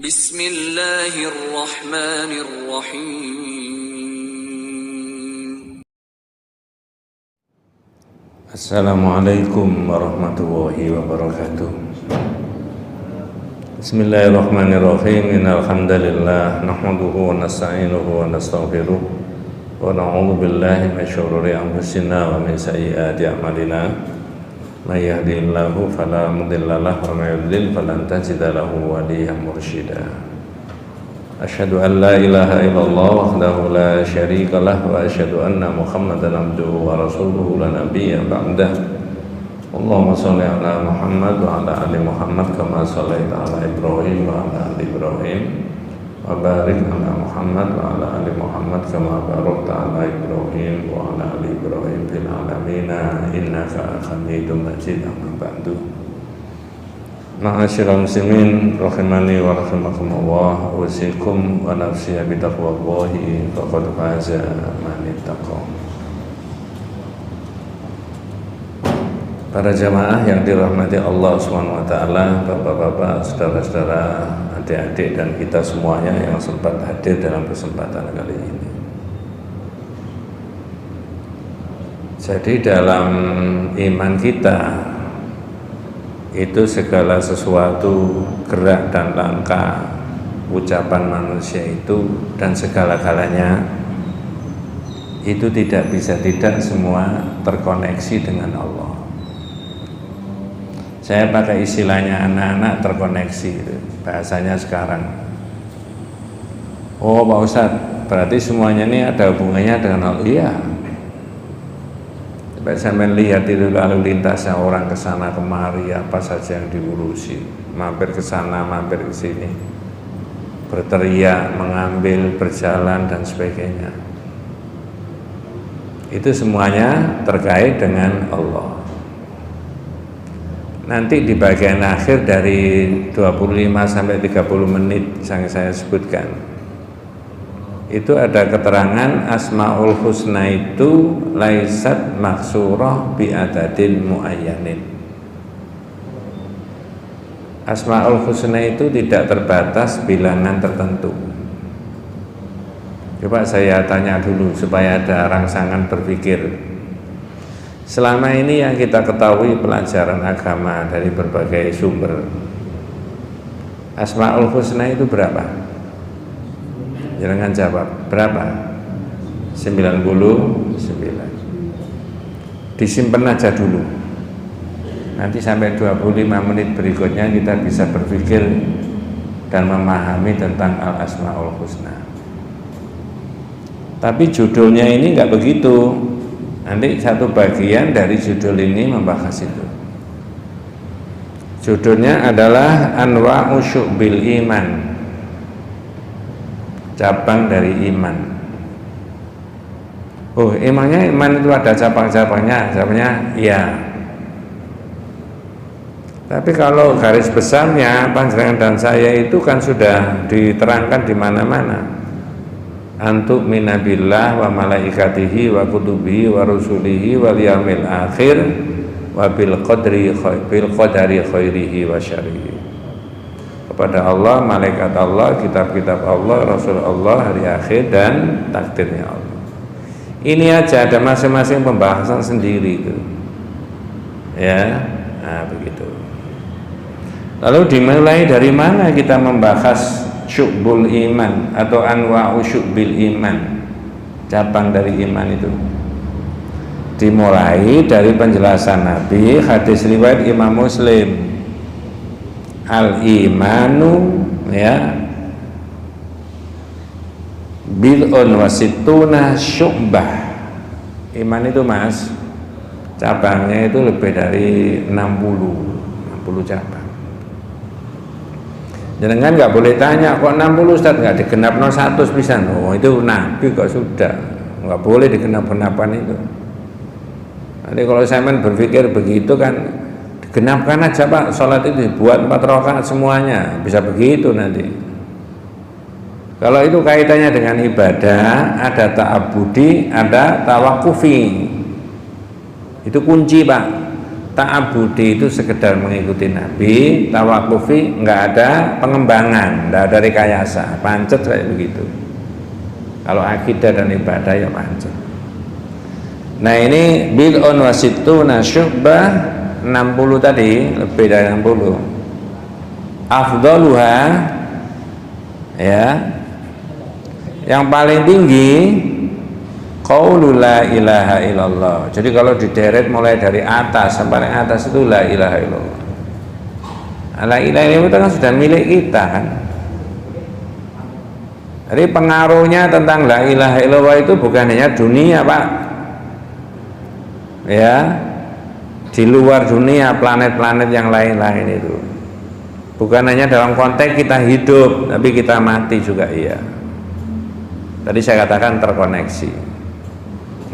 Bismillahirrahmanirrahim. Assalamualaikum warahmatullahi wabarakatuh. Bismillahirrahmanirrahim. Innal hamdalillah nahmaduhu wa nasta'inuhu wa nastaghfiruh wa na'udzu billahi min syururi anfusina wa min sayyiati a'malina. May yahdihillahu fala mudilla lahu wa may yudlil falan tajida lahu waliyyan mursyida. Asyhadu an la ilaha illallah wahdahu la syarika lah wa asyhadu anna Muhammadan abduhu wa rasuluhu la nabiyya ba'dah. Allahumma shalli ala Muhammad wa ala ali Muhammad kama shallaita ala Ibrahim wa ala ali Ibrahim wa barik ala Muhammad wa ala ali Muhammad kama barakta ala Ibrahim wa ala ali Ibrahim fil alamin innaka Hamidum Majid. Amma ba'du. Ma'asyiral muslimin rahimani wa rahimakumullah, usikum wa nafsi bi taqwallahi faqad faza man ittaqa. Para jamaah yang dirahmati Allah Subhanahu wa taala, bapak-bapak, saudara-saudara, adik-adik dan kita semuanya yang sempat hadir dalam kesempatan kali ini. Jadi dalam iman kita itu segala sesuatu, gerak dan langkah ucapan manusia itu dan segala-galanya itu tidak bisa tidak semua terkoneksi dengan Allah. Saya pakai istilahnya anak-anak terkoneksi itu, bahasanya sekarang. Oh Pak Ustadz, berarti semuanya ini ada hubungannya dengan Allah. Iya. Coba sampai lihat itu lalu lintasnya orang ke sana kemari, apa saja yang diurusi, mampir ke sana, mampir ke sini, berteriak, mengambil, berjalan dan sebagainya. Itu semuanya terkait dengan Allah. Nanti di bagian akhir dari 25 sampai 30 menit yang saya sebutkan, itu ada keterangan Asmaul Husna itu laisat maksurah bi adadin muayyanin. Asmaul Husna itu tidak terbatas bilangan tertentu. Coba saya tanya dulu supaya ada rangsangan berpikir. Selama ini yang kita ketahui pelajaran agama dari berbagai sumber, Asmaul Husna itu berapa? Jangan jawab, berapa? 99. Disimpan aja dulu. Nanti sampai 25 menit berikutnya kita bisa berpikir dan memahami tentang Al-Asmaul Husna. Tapi judulnya ini enggak begitu. Nanti satu bagian dari judul ini membahas itu. Judulnya adalah Anwa'u Syu'bil Iman, cabang dari iman. Oh, emangnya iman itu ada cabang-cabangnya? Cabangnya iya. Tapi kalau garis besarnya panjenengan dan saya itu kan sudah diterangkan di mana-mana. Antuk minabillah wa malaikatihi wa kutubihi wa rusulihi wal yaumil akhir wa bil qadari khairihi wa syarrihi. Kepada Allah, malaikat Allah, kitab-kitab Allah, Rasul Allah, hari akhir dan takdirnya Allah. Ini aja ada masing-masing pembahasan sendiri itu. Ya, nah begitu. Lalu dimulai dari mana kita membahas syu'bul iman atau anwa'u syu'bil iman, cabang dari iman itu? Dimulai dari penjelasan Nabi, hadis riwayat Imam Muslim. Al-imanu ya bil'un wasittuna syu'bah. Iman itu Mas, cabangnya itu lebih dari 60 cabang. Jangan nggak boleh tanya kok 60 Ustaz, nggak digenapno 100 pisan. Oh itu Nabi kok sudah, nggak boleh digenap-genapan itu. Nanti kalau saya berpikir begitu kan, digenapkan aja Pak, sholat itu dibuat 4 rakaat semuanya, bisa begitu nanti. Kalau itu kaitannya dengan ibadah, ada ta'abudi, ada tawakufi. Itu kunci Pak. ta'abudi itu sekedar mengikuti Nabi, tawakufi nggak ada pengembangan, nggak ada rekayasa, pancet kayak begitu. Kalau akidah dan ibadah ya pancet. Nah ini bid'un wa sittuna syu'bah, 60 tadi, lebih dari 60. Afdaluha, ya, yang paling tinggi qaulu la ilaha illallah. Jadi kalau dideret mulai dari atas sampai atas itu la ilaha illallah. La ilaha illallah itu kan sudah milik kita kan. Jadi pengaruhnya tentang la ilaha illallah itu bukan hanya dunia, Pak. Ya. Di luar dunia, planet-planet yang lain-lain itu. Bukan hanya dalam konteks kita hidup, tapi kita mati juga iya. Tadi saya katakan terkoneksi.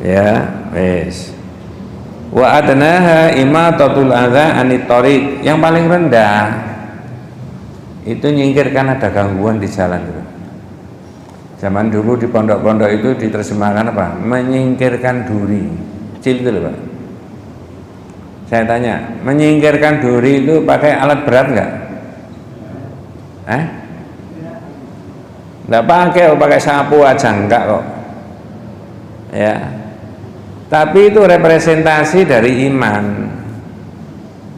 Ya, wes. Wa adnaha imatatul adza anit thoriq. Yang paling rendah itu nyingkirkan ada gangguan di jalan itu. Zaman dulu di pondok-pondok itu diterjemahkan apa? Menyingkirkan duri. Kecil itu loh, Pak. Saya tanya, menyingkirkan duri itu pakai alat berat enggak? Enggak pakai sapu aja enggak kok. Ya. Tapi itu representasi dari iman.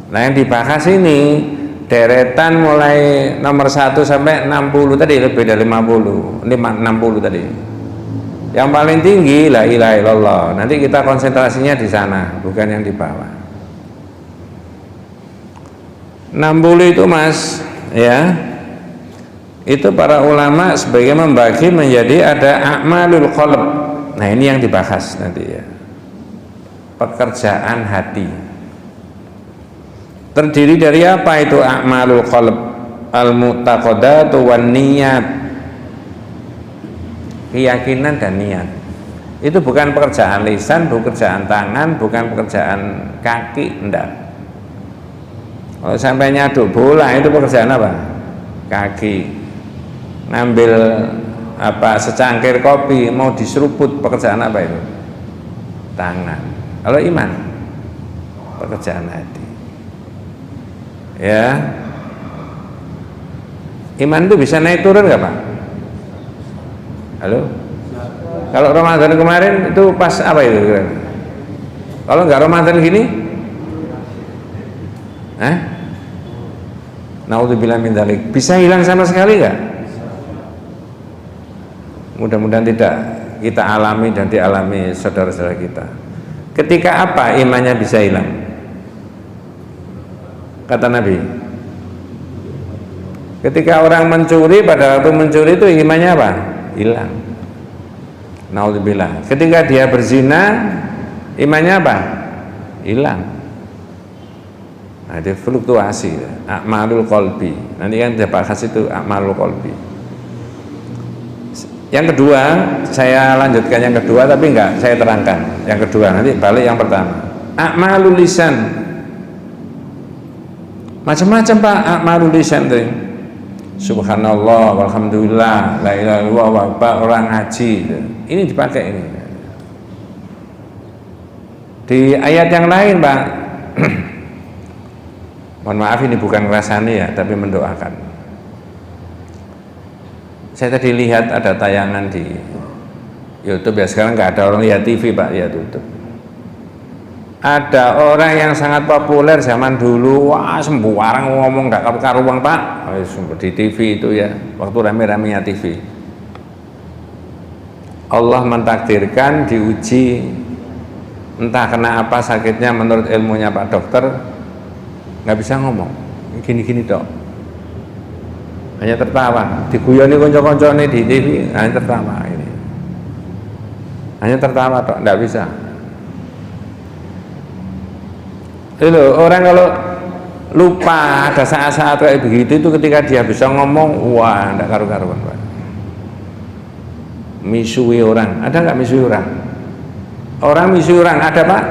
Nah yang dibahas ini deretan mulai nomor 1 sampai 60 tadi, lebih dari 60 tadi. Yang paling tinggi la ilaha illallah. Nanti kita konsentrasinya di sana, bukan yang di bawah. 60 itu Mas, ya. Itu para ulama sebagai membagi menjadi ada a'malul qalb. Nah, ini yang dibahas nanti ya. Pekerjaan hati. Terdiri dari apa itu a'malul qalb? Al-mu'taqadatu wan niyat. Keyakinan dan niat. Itu bukan pekerjaan lisan, bukan pekerjaan tangan, bukan pekerjaan kaki, enggak. Kalau sampai nyaduk bola itu pekerjaan apa? Kaki. Ngambil apa secangkir kopi mau diseruput, pekerjaan apa itu? Tangan. Kalau iman, pekerjaan hati. Ya. Iman itu bisa naik turun nggak, Pak? Halo? Kalau Ramadan kemarin itu pas apa itu? Kalau nggak Ramadan gini? Naudzubillah min dzalik. Bisa hilang sama sekali nggak? Mudah-mudahan tidak kita alami dan dialami saudara-saudara kita. Ketika apa imannya bisa hilang? Kata Nabi, ketika orang mencuri, pada waktu mencuri itu imannya apa? Hilang. Naudzubillah. Ketika dia berzina, imannya apa? Hilang. Nah, itu fluktuasi. A'malul qalbi. Nanti kan dia bahas itu a'malul qalbi. Yang kedua, saya lanjutkan yang kedua, tapi enggak saya terangkan. Yang kedua, nanti balik yang pertama. A'malul lisan. Macam-macam Pak a'malul lisan itu. Subhanallah, walhamdulillah, la ilaha illallah, orang ngaji. Ini dipakai ini. Di ayat yang lain, Pak. Mohon maaf ini bukan ngerasani ya, tapi mendoakan. Saya tadi lihat ada tayangan di YouTube ya, sekarang nggak ada orang lihat TV Pak, ya tutup. Ada orang yang sangat populer zaman dulu, wah sembarang ngomong nggak karuan Pak, di TV itu ya, waktu rame-ramenya TV. Allah mentakdirkan diuji, entah kena apa sakitnya menurut ilmunya Pak dokter, nggak bisa ngomong, gini-gini dok. Hanya tertawa, diguyoni konco-koncone di TV, hanya tertawa ini. Hanya tertawa toh, enggak bisa. Itu orang kalau lupa ada saat-saat kayak begitu itu ketika dia bisa ngomong, wah, enggak karu-karuan, Pak. Misui orang, ada enggak misui orang? Orang misui orang ada, Pak?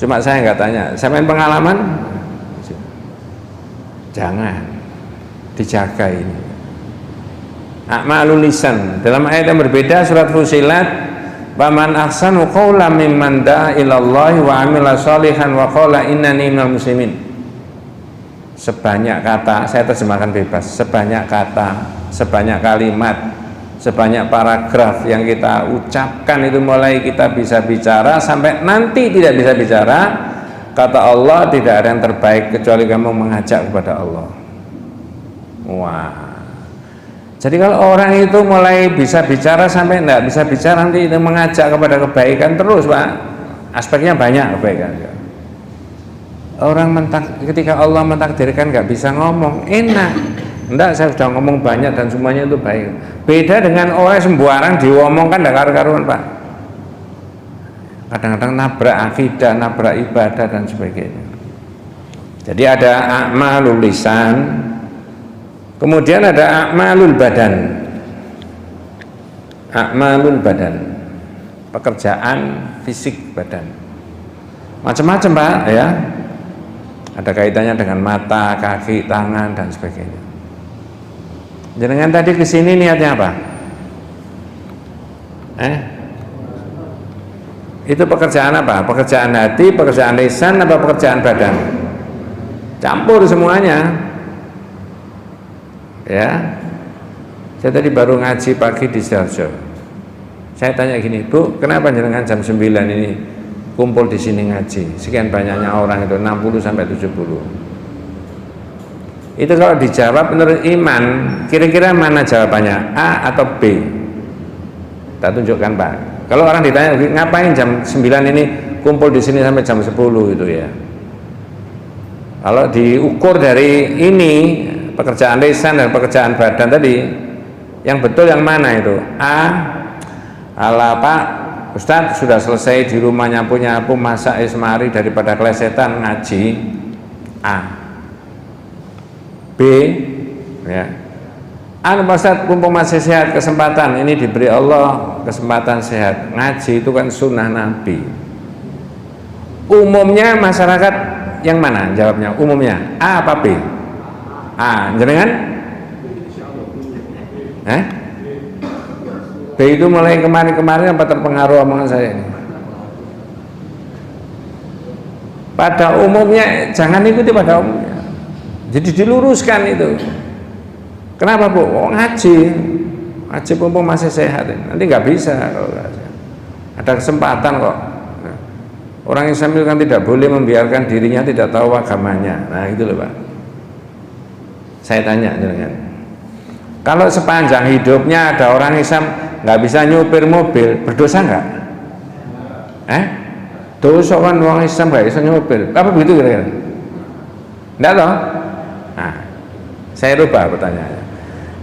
Cuma saya enggak tanya, saya main pengalaman? Jangan. Dijaga ini. A'malul lisan dalam ayat yang berbeda surat Fusilat Faman ahsanu qawlan mimman da'a ilallahi wa amila sholihan wa qala innani minal muslimin. Sebanyak kata, saya terjemahkan bebas, sebanyak kata, sebanyak kalimat, sebanyak paragraf yang kita ucapkan itu, mulai kita bisa bicara sampai nanti tidak bisa bicara, kata Allah tidak ada yang terbaik kecuali kamu mengajak kepada Allah. Wah, jadi kalau orang itu mulai bisa bicara sampai tidak bisa bicara, nanti itu mengajak kepada kebaikan terus, Pak. Aspeknya banyak kebaikan. Orang ketika Allah mentakdirkan nggak bisa ngomong, enak. Enggak, saya sudah ngomong banyak dan semuanya itu baik. Beda dengan orang sembarang diomongkan tidak karu-karuan, Pak. Kadang-kadang nabrak akidah, nabrak ibadah dan sebagainya. Jadi ada a'malul lisan, kemudian ada a'malul badan. A'malul badan, pekerjaan fisik badan. Macam-macam, Pak, ya. Ada kaitannya dengan mata, kaki, tangan dan sebagainya. Jenengan tadi kesini niatnya apa? Itu pekerjaan apa? Pekerjaan hati, pekerjaan lisan, apa pekerjaan badan? Campur semuanya. Ya. Saya tadi baru ngaji pagi di Sidoarjo. Saya tanya gini, Bu, kenapa jenengan jam 9 ini kumpul di sini ngaji? Sekian banyaknya orang itu, 60 sampai 70. Itu kalau dijawab menurut iman, kira-kira mana jawabannya? A atau B? Kita tunjukkan, Pak. Kalau orang ditanya ngapain jam 9 ini kumpul di sini sampai jam 10 itu ya. Kalau diukur dari ini, pekerjaan lisan dan pekerjaan badan tadi, yang betul yang mana itu? A, ala Pak Ustadz sudah selesai di rumahnya punya nyapu masak ismari daripada kelesetan ngaji. A. B, ya. Pak Ustadz mumpung masih sehat, kesempatan ini diberi Allah kesempatan sehat, ngaji itu kan sunnah Nabi. Umumnya masyarakat yang mana jawabnya? Umumnya A apa B? A. Jenengan? B itu mulai kemarin-kemarin apa terpengaruh omongan saya ini? Pada umumnya jangan ikuti pada umumnya. Jadi diluruskan itu. Kenapa, Bu? Oh, ngaji mumpung masih sehat. Nanti nggak bisa kalau ada kesempatan kok. Nah, orang Islam itu kan tidak boleh membiarkan dirinya tidak tahu agamanya. Nah, itu loh, Pak. Saya tanya jangan. Kalau sepanjang hidupnya ada orang Islam nggak bisa nyupir mobil, berdosa nggak? Dosa kan orang Islam nggak bisa nyupir. Apa begitu kira-kira? Nggak toh? Nah, saya rubah pertanyaannya.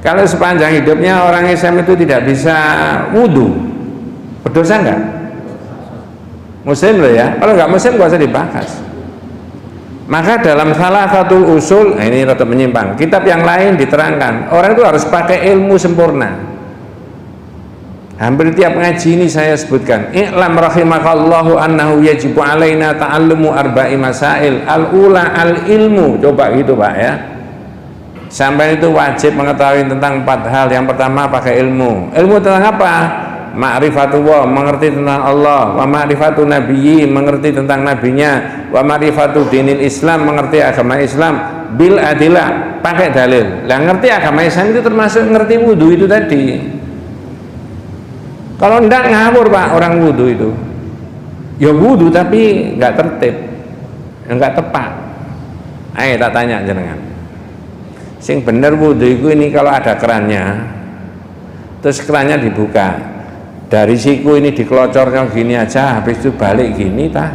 Kalau sepanjang hidupnya orang Islam itu tidak bisa wudhu, berdosa nggak? Muslim loh ya. Kalau nggak Muslim nggak usah dibahas. Maka dalam salah satu usul, ini rada menyimpang, kitab yang lain diterangkan orang itu harus pakai ilmu sempurna. Hampir tiap ngaji ini saya sebutkan, i'lam rahimakallahu annahu yajibu alaina ta'allumu arba'i masail al-ula al-ilmu. Coba gitu, Pak, ya. Sampai itu wajib mengetahui tentang 4 hal. Yang pertama pakai ilmu. Ilmu tentang apa? Ma'rifatullah, mengerti tentang Allah. Wa ma'rifatu nabiyyi, mengerti tentang nabinya. Wa ma'rifatu dinil Islam, mengerti agama Islam. Bil adillah, pakai dalil. Lah ngerti agama Islam itu termasuk ngerti wudhu itu tadi. Kalau enggak ngawur, Pak, orang wudhu itu. Ya wudhu tapi nggak tertib, nggak tepat. Ayo tak tanya jenengan. Sing bener wudhu itu ini kalau ada kerannya, terus kerannya dibuka, dari siku ini dikelocornya gini aja, habis itu balik gini, tah?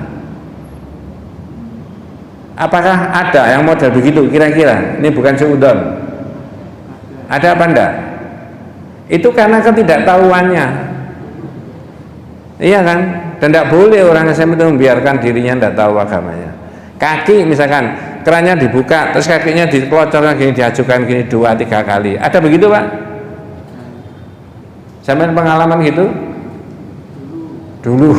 Apakah ada yang model begitu kira-kira? Ini bukan seudon. Ada apa enggak? Itu karena ketidaktahuannya. Iya kan? Dan tidak boleh orang Islam itu membiarkan dirinya tidak tahu agamanya. Kaki misalkan kerannya dibuka, terus kakinya dikelocorkan gini, diajukan gini 2-3 kali. Ada begitu, Pak? Sampai pengalaman gitu? Dulu.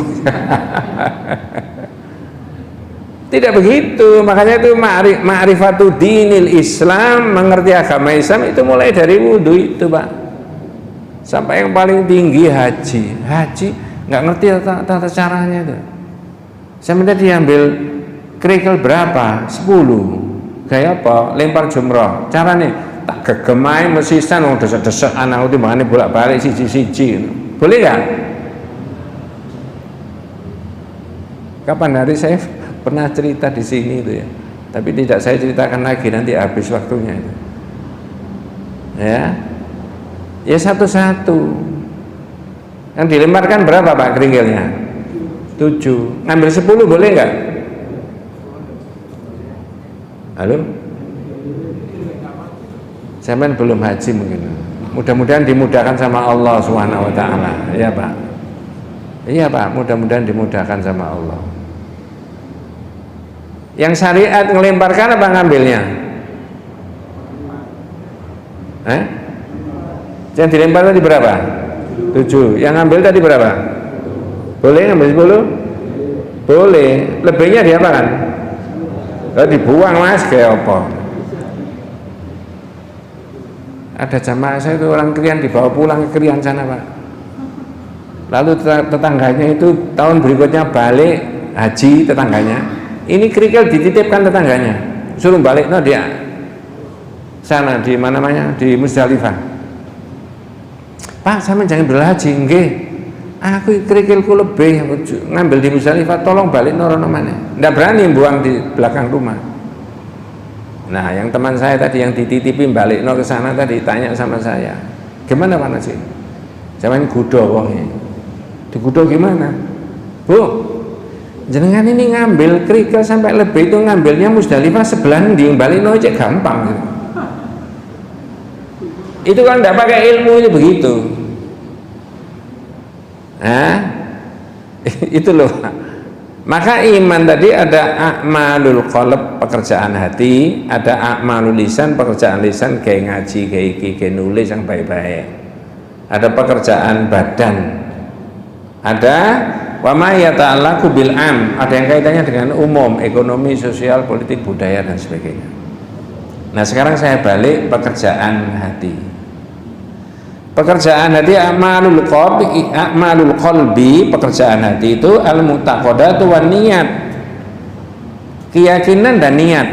Tidak begitu. Makanya itu ma'rifatu dinil Islam, mengerti agama Islam itu mulai dari wudhu itu, Pak. Sampai yang paling tinggi haji. Haji nggak ngerti tata caranya itu. Saya minta diambil kerikil berapa? 10. Kayak apa? Lempar jumroh. Caranya tak gegemai mesisan wong desek-desek anak timbangane bolak-balik siji-siji. Boleh nggak? Kapan hari saya pernah cerita di sini itu ya. Tapi tidak saya ceritakan lagi, nanti habis waktunya itu. Ya satu-satu. Yang dilemparkan berapa Pak kerikilnya? 7. Ngambil 10 boleh nggak? Halo? Sampean belum haji mungkin. Mudah-mudahan dimudahkan sama Allah Subhanahu wa taala. Ya Pak. Iya Pak, mudah-mudahan dimudahkan sama Allah. Yang syariat ngelemparkan apa ngambilnya? Yang dilempar tadi berapa? 7. Yang ngambil tadi berapa? Boleh ngambil 10? Boleh. Lebihnya diapakan? Dibuang Mas, kayak apa? Ada jamaah saya itu orang Krian dibawa pulang ke Krian sana Pak. Lalu tetangganya itu tahun berikutnya balik haji tetangganya. Ini kerikil dititipkan tetangganya, suruh balik dia sana di mana namanya di Musdalifah. Pak, saya jangan berhaji, nggih. Aku kerikilku lebih ngambil di Musdalifah, tolong balik norono mana. Nggak berani buang di belakang rumah. Nah, yang teman saya tadi yang dititipin balik ke sana tadi tanya sama saya, gimana mana sih? Zaman gudo wongnya. Di gudo gimana? Bu, jenengan ini ngambil kerikil sampai lebih itu ngambilnya Musdalifah sebelah di balik cek gampang gitu. Itu kan tidak pakai ilmu itu begitu. Itu loh. Maka iman tadi ada a'malul qalb, pekerjaan hati, ada a'malul lisan, pekerjaan lisan kayak ngaji, kayak nulis yang baik-baik. Ada pekerjaan badan. Ada wa ma yata'allaqu bil am, ada yang kaitannya dengan umum, ekonomi, sosial, politik, budaya dan sebagainya. Nah, sekarang saya balik pekerjaan hati. Pekerjaan hati a'malul qalbi, pekerjaan hati itu al-mu'taqadatu wan niyat. Keyakinan dan niat.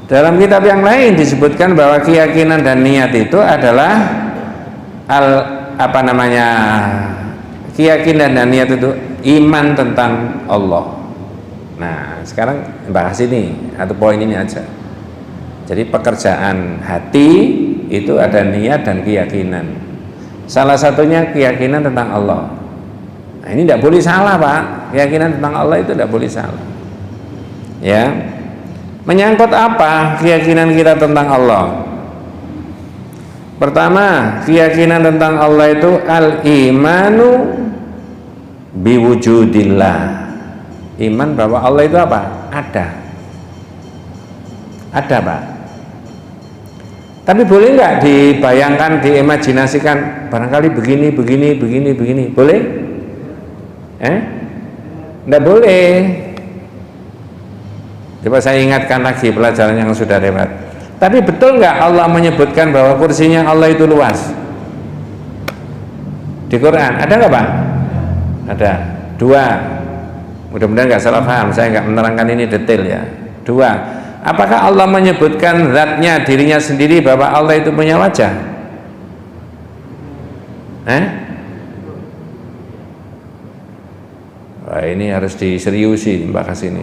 Dalam kitab yang lain disebutkan bahwa keyakinan dan niat itu adalah keyakinan dan niat itu iman tentang Allah. Nah, sekarang bahas ini atau poin ini aja. Jadi pekerjaan hati itu ada niat dan keyakinan. Salah satunya keyakinan tentang Allah. Nah, ini tidak boleh salah Pak. Keyakinan tentang Allah itu tidak boleh salah. Ya, menyangkut apa keyakinan kita tentang Allah? Pertama, keyakinan tentang Allah itu al-imanu biwujudillah. Iman bahwa Allah itu apa? Ada Pak. Tapi boleh nggak dibayangkan, diimajinasikan barangkali begini. Boleh? Nggak boleh. Coba saya ingatkan lagi pelajaran yang sudah lewat. Tapi betul nggak Allah menyebutkan bahwa kursinya Allah itu luas? Di Quran ada nggak Pak? Ada. 2. Mudah-mudahan nggak salah paham. Saya nggak menerangkan ini detail ya. 2. Apakah Allah menyebutkan zatnya, dirinya sendiri bahwa Allah itu punya wajah? Wah, ini harus diseriusi bahas ini.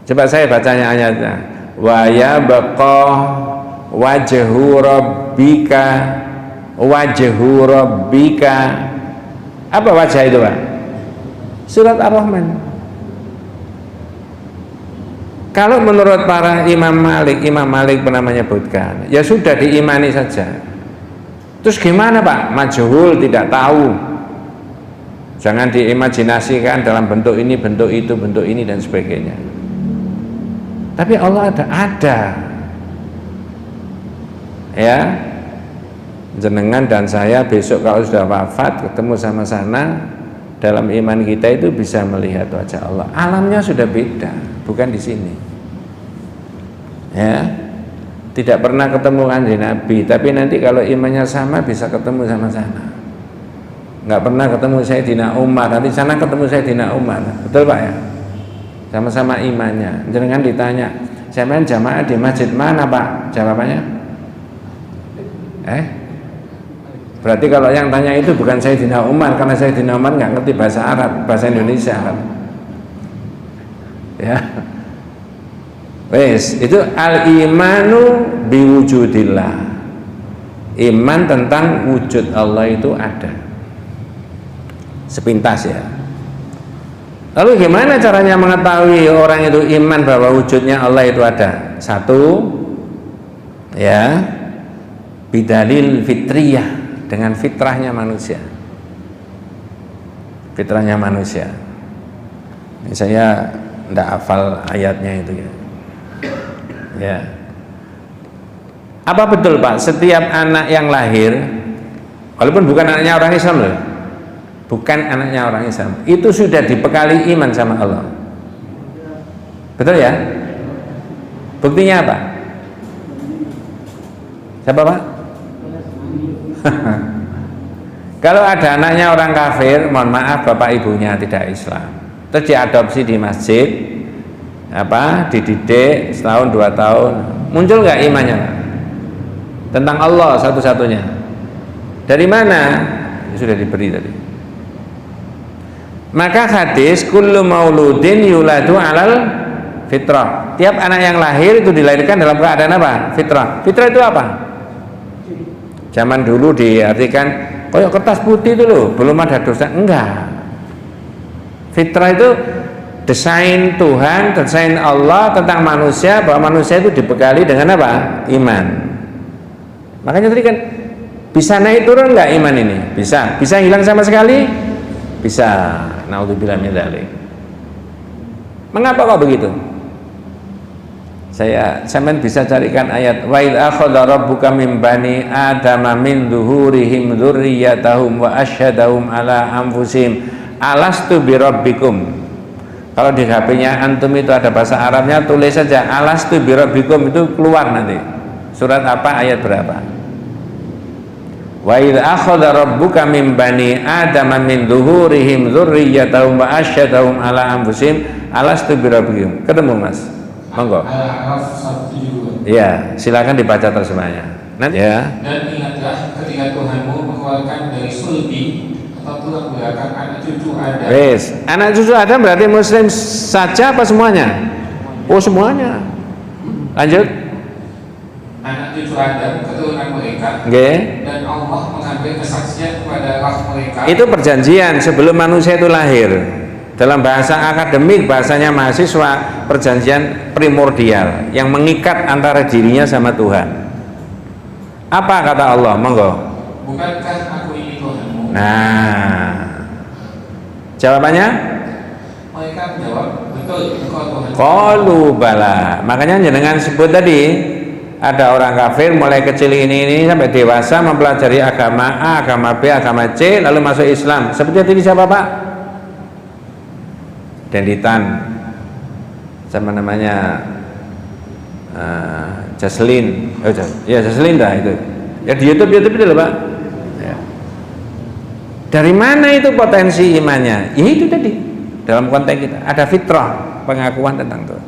Coba saya bacanya ayatnya. Wa yabqa wajhu rabbika. Apa wajah itu Pak? Surat Ar-Rahman. Kalau menurut para Imam Malik pernah menyebutkan, ya sudah diimani saja. Terus gimana Pak? Majhul, tidak tahu. Jangan diimajinasikan dalam bentuk ini, bentuk itu, bentuk ini dan sebagainya. Tapi Allah ada. Ya, jenengan dan saya besok kalau sudah wafat ketemu sama sana, dalam iman kita itu bisa melihat wajah Allah. Alamnya sudah beda, bukan di sini. Ya, tidak pernah ketemu kanjeng Nabi, tapi nanti kalau imannya sama bisa ketemu sama sana. nggak pernah ketemu Sayyidina Umar, nanti sana ketemu Sayyidina Umar, betul Pak ya? Sama-sama imannya. Jangan ditanya, sampean jamaah di masjid mana Pak? Jawabannya, berarti kalau yang tanya itu bukan Sayyidina Umar, karena Sayyidina Umar nggak ngerti bahasa Arab, bahasa Indonesia kan? Ya, wes itu al-imanu biwujudillah. Iman tentang wujud Allah itu ada. Sepintas ya. Lalu gimana caranya mengetahui orang itu iman bahwa wujudnya Allah itu ada? Satu, ya, bidalil fitriyah, dengan fitrahnya manusia. Fitrahnya manusia. Ini saya tidak hafal ayatnya itu ya. Ya. Apa betul Pak, setiap anak yang lahir, walaupun bukan anaknya orang Islam loh, bukan anaknya orang Islam, itu sudah dibekali iman sama Allah? Betul ya? Buktinya apa? Siapa Pak? Kalau ada anaknya orang kafir, mohon maaf bapak ibunya tidak Islam, terus diadopsi di masjid, dididik setahun 2 tahun, muncul nggak imannya tentang Allah satu-satunya? Dari mana? Sudah diberi tadi. Maka hadis kullu mauludin yuladu alal fitrah. Tiap anak yang lahir itu dilahirkan dalam keadaan apa? Fitrah. Fitrah itu apa? Zaman dulu diartikan kayak kertas putih itu loh, belum ada dosa. Enggak. Fitrah itu desain Tuhan, desain Allah tentang manusia, bahwa manusia itu dibekali dengan apa? Iman. Makanya tadi kan bisa naik turun nggak iman ini? Bisa. Bisa hilang sama sekali? Bisa. Naudzubillah min dzalik. Mengapa kok begitu? Sampean bisa carikan ayat wa idz akhadha rabbuka min bani adama min dhuhurihim dzurriyyatahum wa asyhadahum ala anfusihim alastu birabbikum. Kalau di HP-nya antum itu ada bahasa Arabnya, tulis saja alastu birabbikum, itu keluar nanti. Surat apa, ayat berapa? Wa idz akhadha rabbuka min bani adama min dhuhurihim dzurriyyatahum wa asyhadahum ala anfusihim alastu birabbikum. Ketemu Mas? Monggo. Iya, silakan dibaca terjemahnya. Nanti ya. Dan ingatlah ketika Tuhanmu mengeluarkan dari sulbi atau tulang belakang anak cucu Adam. Wes, anak cucu Adam berarti muslim saja apa semuanya? Oh, semuanya. Lanjut. Anak cucu Adam, keturunan mereka. Okay. Dan Allah mengambil kesaksian kepada roh mereka. Itu perjanjian sebelum manusia itu lahir. Dalam bahasa akademik, bahasanya mahasiswa, perjanjian primordial yang mengikat antara dirinya sama Tuhan. Apa kata Allah? Monggo. Bukankah aku ini Tuhanmu? Nah, jawabannya? Mereka menjawab, betul, engkau Tuhan. Qalu bala. Makanya jenengan sebut tadi, ada orang kafir mulai kecil ini sampai dewasa mempelajari agama A, agama B, agama C, lalu masuk Islam. Seperti tadi siapa Pak? Denditan, sama namanya Jaslin, ya Jaslin dah itu. Ya di YouTube itu loh Pak. Ya. Dari mana itu potensi imannya? Ya itu tadi, dalam konteks kita ada fitrah, pengakuan tentang Tuhan.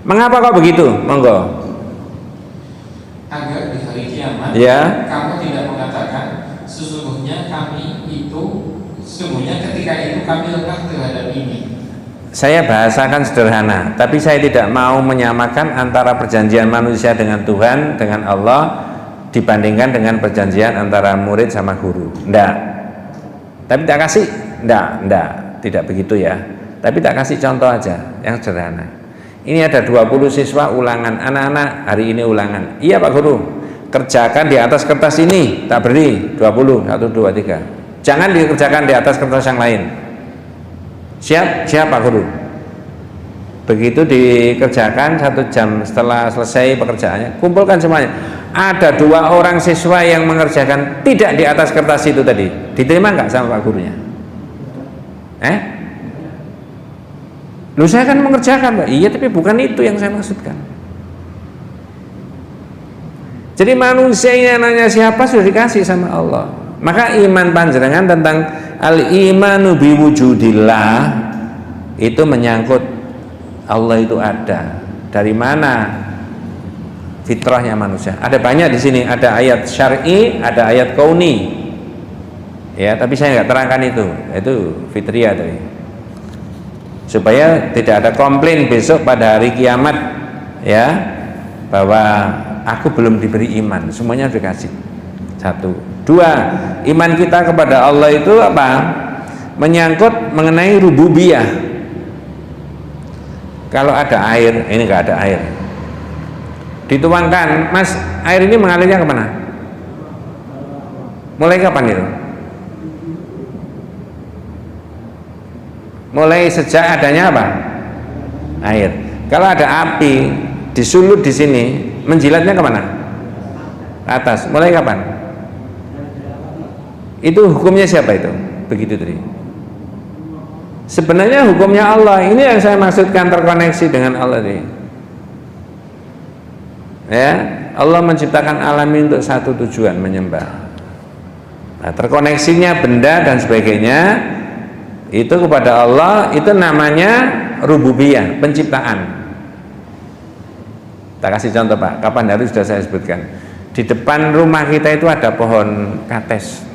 Mengapa kok begitu? Monggo. Agar di hari kiamat, ya, kamu tidak mengatakan sesungguhnya ketika itu kami lemah terhadap ini. Saya bahasakan sederhana, tapi saya tidak mau menyamakan antara perjanjian manusia dengan Tuhan, dengan Allah, dibandingkan dengan perjanjian antara murid sama guru. Enggak. Tapi tak kasih, tidak begitu ya. Tapi tak kasih contoh aja yang sederhana. Ini ada 20 siswa ulangan, anak-anak hari ini ulangan. Iya Pak Guru, kerjakan di atas kertas ini, tak beri 20, 1, 2, 3. Jangan dikerjakan di atas kertas yang lain. Siap Pak Guru. Begitu dikerjakan 1 jam setelah selesai pekerjaannya, kumpulkan semuanya. Ada 2 orang siswa yang mengerjakan tidak di atas kertas itu tadi, diterima nggak sama Pak Gurunya? Loh saya kan mengerjakan Pak. Iya tapi bukan itu yang saya maksudkan. Jadi manusia ini anaknya siapa sudah dikasih sama Allah. Maka iman panjenengan tentang al-imanu biwujudillah itu menyangkut Allah itu ada. Dari mana fitrahnya manusia? Ada banyak di sini, ada ayat syar'i, ada ayat kauni. Ya, tapi saya nggak terangkan itu fitriyah tadi. Supaya tidak ada komplain besok pada hari kiamat, ya, bahwa aku belum diberi iman, semuanya dikasih. Satu. Dua, iman kita kepada Allah itu apa? Menyangkut mengenai rububiyah. Kalau ada air, ini nggak ada air, dituangkan, Mas, air ini mengalirnya kemana? Mulai kapan itu? Mulai sejak adanya apa? Air. Kalau ada api disulut di sini, menjilatnya kemana? Atas. Mulai kapan? Itu hukumnya siapa itu? Begitu tadi. Sebenarnya hukumnya Allah. Ini yang saya maksudkan terkoneksi dengan Allah tadi. Ya, Allah menciptakan alam ini untuk satu tujuan, menyembah. Nah, terkoneksinya benda dan sebagainya itu kepada Allah, itu namanya rububiyah, penciptaan. Tak kasih contoh Pak, kapan hari sudah saya sebutkan. Di depan rumah kita itu ada pohon kates.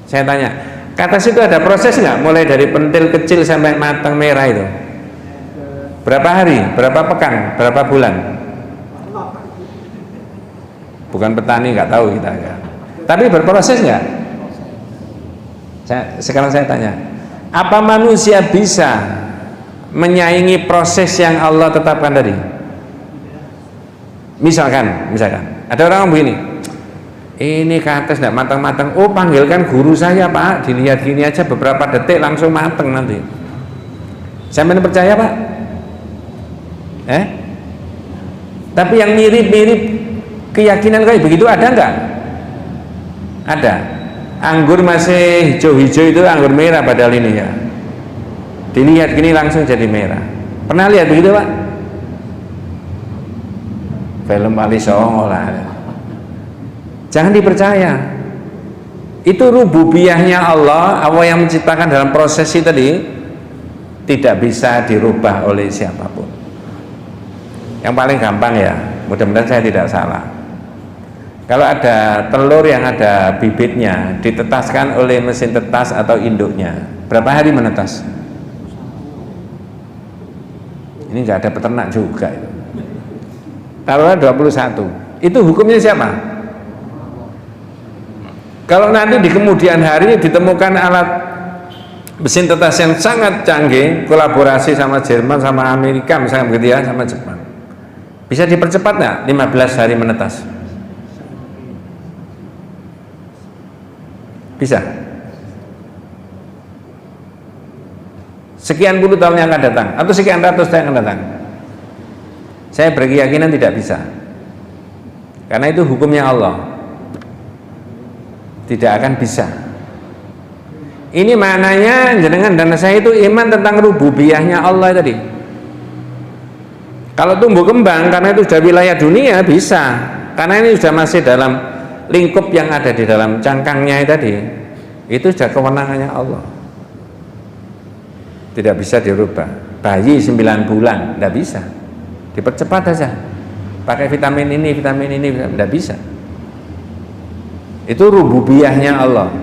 Saya tanya, kates itu ada proses nggak? Mulai dari pentil kecil sampai matang merah itu. Berapa hari? Berapa pekan? Berapa bulan? Bukan petani, nggak tahu kita ya. Tapi berproses nggak? Sekarang saya tanya, apa manusia bisa menyaingi proses yang Allah tetapkan tadi? Misalkan ada orang begini, ini kates tidak matang-matang, oh panggilkan guru saya Pak, dilihat gini aja beberapa detik langsung matang nanti. Saya mana percaya Pak? Tapi yang mirip-mirip keyakinan kayak begitu ada enggak? Ada. Anggur masih hijau-hijau itu anggur merah padahal ini ya. Dilihat gini langsung jadi merah. Pernah lihat begitu Pak? Film Ali Songo lah. Jangan dipercaya. Itu rububiyahnya Allah yang menciptakan dalam prosesi tadi tidak bisa dirubah oleh siapapun. Yang paling gampang ya, mudah-mudahan saya tidak salah. Kalau ada telur yang ada bibitnya, ditetaskan oleh mesin tetas atau induknya, berapa hari menetas? Ini nggak ada peternak juga itu. Taruhlah 21. Itu hukumnya siapa? Kalau nanti di kemudian hari ditemukan alat mesin tetas yang sangat canggih, kolaborasi sama Jerman, sama Amerika misalnya begitu ya, sama Jepang, bisa dipercepat nggak 15 hari menetas? Bisa. Sekian puluh tahun yang akan datang atau sekian ratus tahun yang akan datang, saya berkeyakinan tidak bisa, karena itu hukumnya Allah, tidak akan bisa. Ini maknanya jenengan dan saya itu iman tentang rububiyahnya Allah tadi. Kalau tumbuh kembang karena itu sudah wilayah dunia bisa, karena ini sudah masih dalam lingkup yang ada di dalam cangkangnya tadi, itu sudah kewenangannya Allah, tidak bisa dirubah. Bayi 9 bulan tidak bisa, dipercepat aja pakai vitamin ini tidak bisa. Itu rububiyahnya Allah.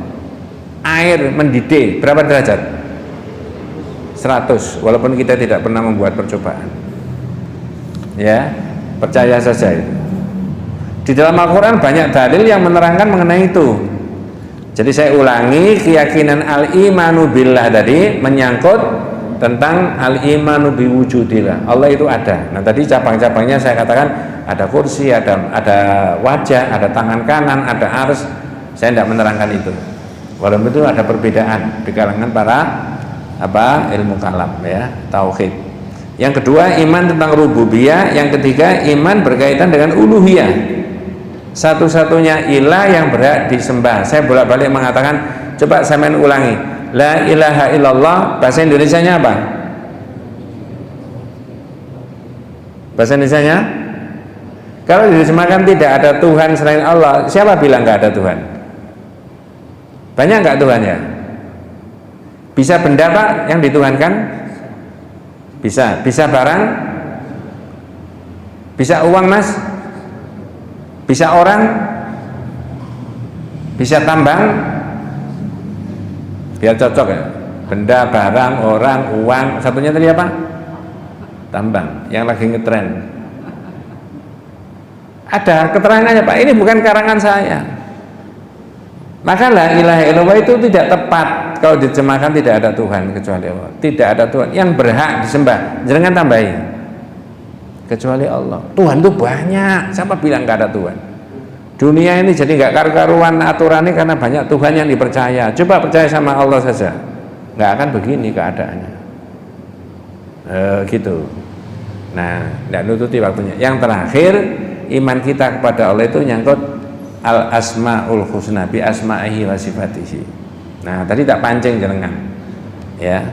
Air mendidih berapa derajat? 100, walaupun kita tidak pernah membuat percobaan ya, percaya saja itu. Di dalam Al-Quran banyak dalil yang menerangkan mengenai itu. Jadi saya ulangi, keyakinan al-imanu billah tadi menyangkut tentang al-imanu biwujudillah. Allah itu ada. Nah tadi cabang-cabangnya saya katakan ada kursi, ada wajah, ada tangan kanan, ada ars. Saya tidak menerangkan itu. Walaupun itu ada perbedaan di kalangan para ilmu kalam ya, tauhid. Yang kedua iman tentang rububiyah. Yang ketiga iman berkaitan dengan uluhiyah. Satu-satunya ilah yang berhak disembah. Saya bolak-balik mengatakan, coba saya ulangi, la ilaha illallah, bahasa Indonesianya apa? Bahasa Indonesianya, kalau diterjemahkan tidak ada Tuhan selain Allah, siapa bilang nggak ada Tuhan? Banyak nggak Tuhan ya? Bisa benda Pak yang dituhankan? Bisa. Bisa barang? Bisa uang Mas? Bisa orang? Bisa tambang? Biar cocok ya. Benda, barang, orang, uang. Satunya tadi apa? Tambang. Yang lagi ngetren. Ada keterangannya Pak. Ini bukan karangan saya. Maka la ilaha illallah itu tidak tepat kalau diterjemahkan tidak ada Tuhan kecuali Allah. Tidak ada Tuhan yang berhak disembah. Jangan tambahi. Kecuali Allah. Tuhan itu banyak. Siapa bilang gak ada Tuhan? Dunia ini jadi nggak karu-karuan aturannya karena banyak Tuhan yang dipercaya. Coba percaya sama Allah saja, nggak akan begini keadaannya. Gitu. Nah, tidak nututi waktunya. Yang terakhir, iman kita kepada Allah itu nyangkut al asmaul husna bi asma'ihi wa sifatihi. Nah, tadi tak pancing jenengan. Ya.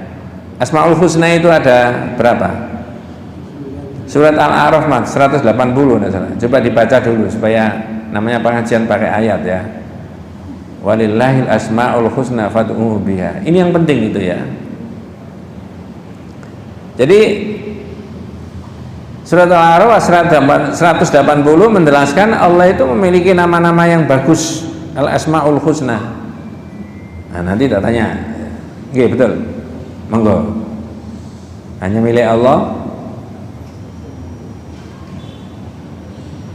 Asmaul husna itu ada berapa? Surat Al-A'raf 180 enggak salah. Coba dibaca dulu supaya namanya pengajian pakai ayat ya. Walillahil asmaul husna fad'uhu biha. Ini yang penting itu ya. Jadi surat Al-A'raf 180 menjelaskan Allah itu memiliki nama-nama yang bagus, al-asmaul husna. Nah, nanti tak tanya. Oke, betul. Monggo. Hanya milik Allah.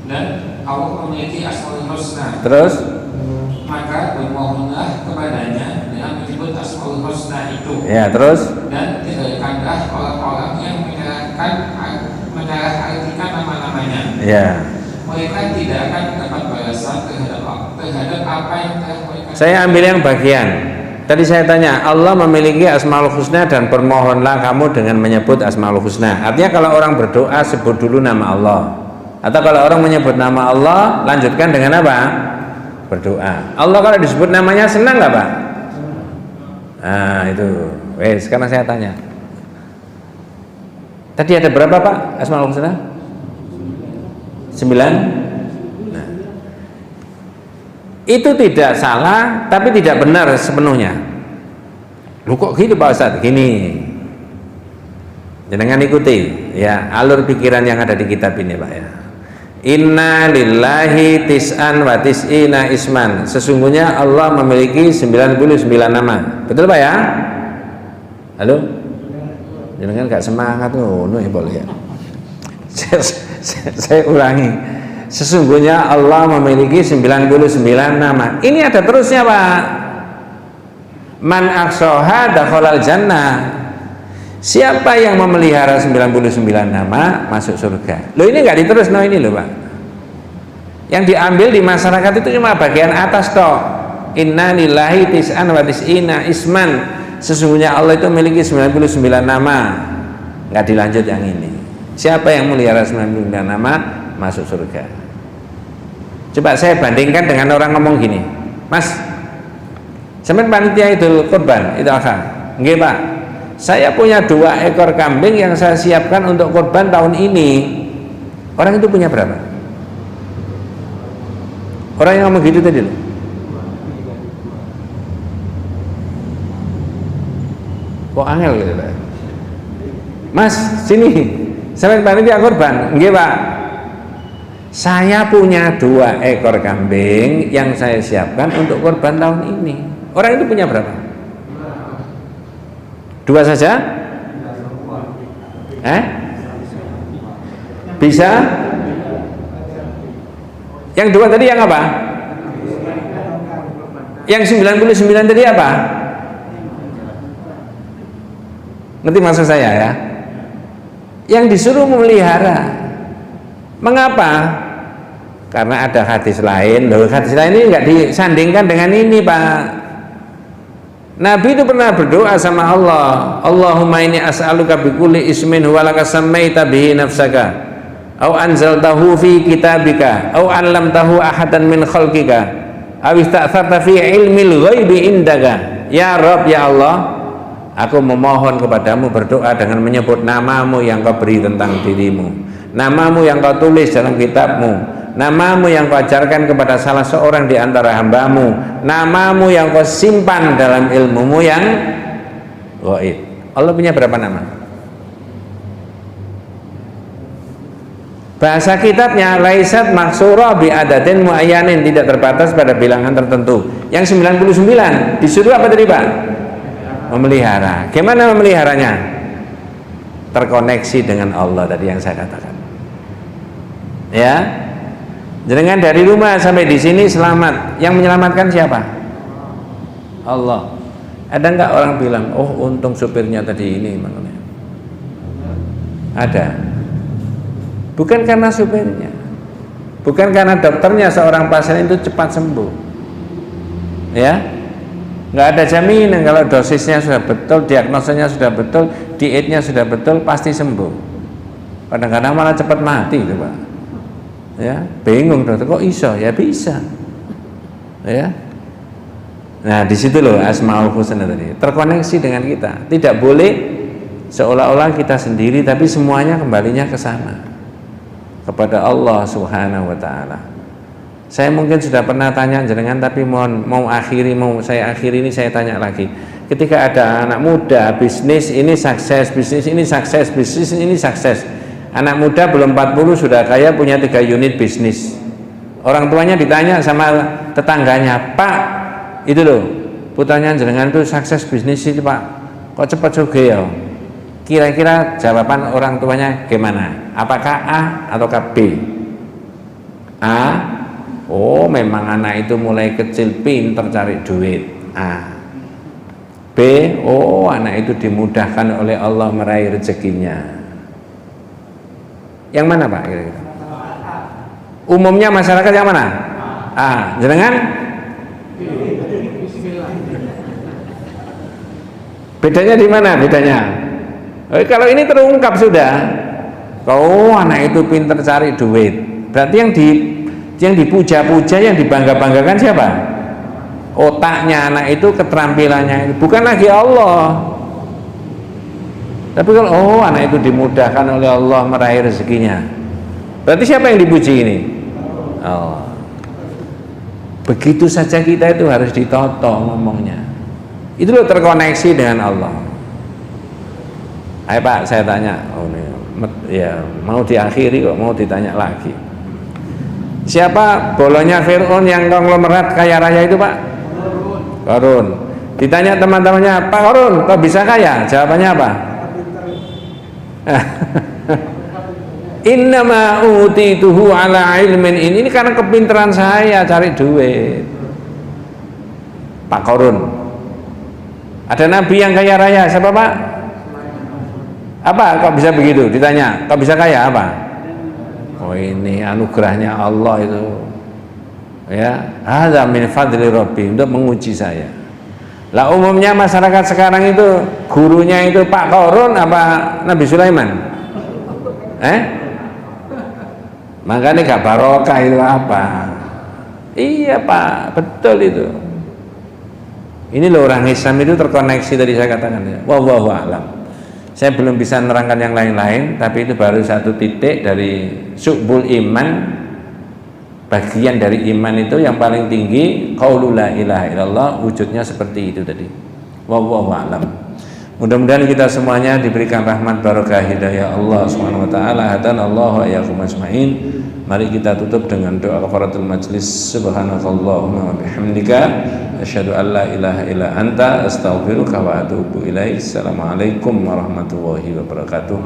Dan Allah memiliki asmaul husna. Terus Maka bermohonlah kepadanya dengan menyebut asmaul husna itu. ya, terus Dan tinggalkanlah orang-orang yang menyalahartikan nama-namanya. ya. Mereka tidak akan mendapat balasan terhadap apa yang telah mereka. Saya ambil yang bagian. Tadi saya tanya, Allah memiliki asmaul husna dan bermohonlah kamu dengan menyebut asmaul husna. Artinya kalau orang berdoa sebut dulu nama Allah. Atau kalau orang menyebut nama Allah, lanjutkan dengan apa? Berdoa. Allah kalau disebut namanya senang nggak Pak? Nah itu. Sekarang saya tanya. Tadi ada berapa Pak asmaul husna? 9. Nah, itu tidak salah, tapi tidak benar sepenuhnya. Lu kok gitu Pak Ustadz? Gini. Jangan ikuti ya alur pikiran yang ada di kitab ini Pak ya. Inna lillahi tis'an wa tis'ina isman. Sesungguhnya Allah memiliki 99 nama. Betul Pak ya? Halo? Jangan gak semangat ngono ya boleh ya. Saya ulangi. Sesungguhnya Allah memiliki 99 nama. Ini ada terusnya Pak. Man aksoha dakhalal jannah. Siapa yang memelihara 99 nama masuk surga. Loh ini nggak diterus, no ini loh Pak. Yang diambil di masyarakat itu cuma bagian atas toh. Inna lillahi tis'an wa tis'ina isman. Sesungguhnya Allah itu memiliki 99 nama. Nggak dilanjut yang ini. Siapa yang memelihara 99 nama masuk surga. Coba saya bandingkan dengan orang ngomong gini, Mas, sampean panitia Idul Kurban, Idul Adha. Nggih Pak. Saya punya 2 ekor kambing yang saya siapkan untuk kurban tahun ini. Orang itu punya berapa? Orang yang ngomong gitu tadi loh. Kok angel gitu Pak? Mas, sini. Sampai panitia kurban. Nggih Pak. Saya punya 2 ekor kambing yang saya siapkan untuk kurban tahun ini. Orang itu punya berapa? 2 saja? Bisa? Yang 2 tadi yang apa? Yang 99 tadi apa? Ngerti maksud saya ya? Yang disuruh memelihara. Mengapa? Karena ada hadis lain. Loh, hadis lain ini nggak disandingkan dengan ini Pak. Nabi itu pernah berdoa sama Allah, Allahumma inni as'aluka bikulli ismin huwa laka sammaita bihi nafsaka au anzaltahu fi kitabika au 'allamtahu ahadan min khalqika aw ista'tharta fi ilmil ghaibi indaka. Ya Rabb, ya Allah, aku memohon kepadamu berdoa dengan menyebut namamu yang kau beri tentang dirimu, namamu yang kau tulis dalam kitabmu, namamu yang kau ajarkan kepada salah seorang di antara hambamu, namamu yang kau simpan dalam ilmumu yang gaib. Allah punya berapa nama? Bahasa kitabnya laisat maksura bi adatin muayyanin, tidak terbatas pada bilangan tertentu. Yang 99 disuruh apa tadi Pak? Memelihara. Gimana memeliharanya? Terkoneksi dengan Allah tadi yang saya katakan. Ya. Jenengan dari rumah sampai di sini selamat. Yang menyelamatkan siapa? Allah. Ada enggak orang bilang, "Oh, untung supirnya tadi ini," makanya. Ada. Bukan karena supirnya. Bukan karena dokternya seorang pasien itu cepat sembuh. Ya. Enggak ada jaminan kalau dosisnya sudah betul, diagnosanya sudah betul, dietnya sudah betul, pasti sembuh. Kadang-kadang malah cepat mati itu, Pak. Ya, bingung dokter, kok iso? Ya bisa. Ya. Nah, di situ loh Asmaul Husna tadi, terkoneksi dengan kita. Tidak boleh seolah-olah kita sendiri, tapi semuanya kembalinya ke sana, kepada Allah Subhanahu wa taala. Saya mungkin sudah pernah tanya jenengan, tapi mau saya akhiri ini, saya tanya lagi. Ketika ada anak muda, bisnis ini sukses, bisnis ini sukses, bisnis ini sukses. Anak muda belum 40 sudah kaya, punya 3 unit bisnis. Orang tuanya ditanya sama tetangganya, "Pak, itu loh, putranya jenengan itu sukses bisnis itu Pak, kok cepat juga ya?" Kira-kira jawaban orang tuanya gimana? Apakah A atau B? A, oh memang anak itu mulai kecil pintar cari duit. A. B, oh anak itu dimudahkan oleh Allah meraih rezekinya. Yang mana Pak kira-kira? Umumnya masyarakat yang mana? A. Jenengan? Bedanya di mana bedanya? Kalau ini terungkap sudah. Oh, anak itu pintar cari duit. Berarti yang dipuja-puja, yang dibangga-banggakan siapa? Otaknya anak itu, keterampilannya, bukan lagi Allah. Tapi kalau oh anak itu dimudahkan oleh Allah meraih rezekinya, berarti siapa yang dipuji ini? Allah. Begitu saja kita itu harus ditoto ngomongnya. Itu loh terkoneksi dengan Allah. Ayo Pak, saya tanya. Oh, ini, ya mau diakhiri kok mau ditanya lagi. Siapa bolonya Fir'aun yang konglomerat kaya raya itu Pak? Qarun. Ditanya teman-temannya, "Pak Qarun, kok bisa kaya?" Jawabannya apa? Innama utituhu ala ilmin, ini karena kepintaran saya cari duit. Pak Qarun. Ada nabi yang kaya raya, siapa Pak? Apa kok bisa begitu? Ditanya, kok bisa kaya apa? Oh ini anugerahnya Allah itu. Ya, hadza min fadli rabbi, untuk menguji saya. Lah umumnya masyarakat sekarang itu gurunya itu Pak Qarun apa Nabi Sulaiman? Makanya gak barokah itu apa? Iya Pak, betul itu. Ini loh orang Islam itu terkoneksi tadi saya katakan ya. Wallahu a'lam. Saya belum bisa menerangkan yang lain-lain, tapi itu baru satu titik dari syu'bul iman. Bagian dari iman itu yang paling tinggi qaulu la ilaha illallah, wujudnya seperti itu tadi. Wallahu a'lam. Mudah-mudahan kita semuanya diberikan rahmat barokah hidayah Allah Subhanahu wa taala. Hadanallahu wa iyyakum ajmain. Mari kita tutup dengan doa kafaratul majlis. Subhanakallahumma wa bihamdika asyhadu an la ilaha illa anta astaghfiruka wa atubu ilaik. Assalamualaikum warahmatullahi wabarakatuh.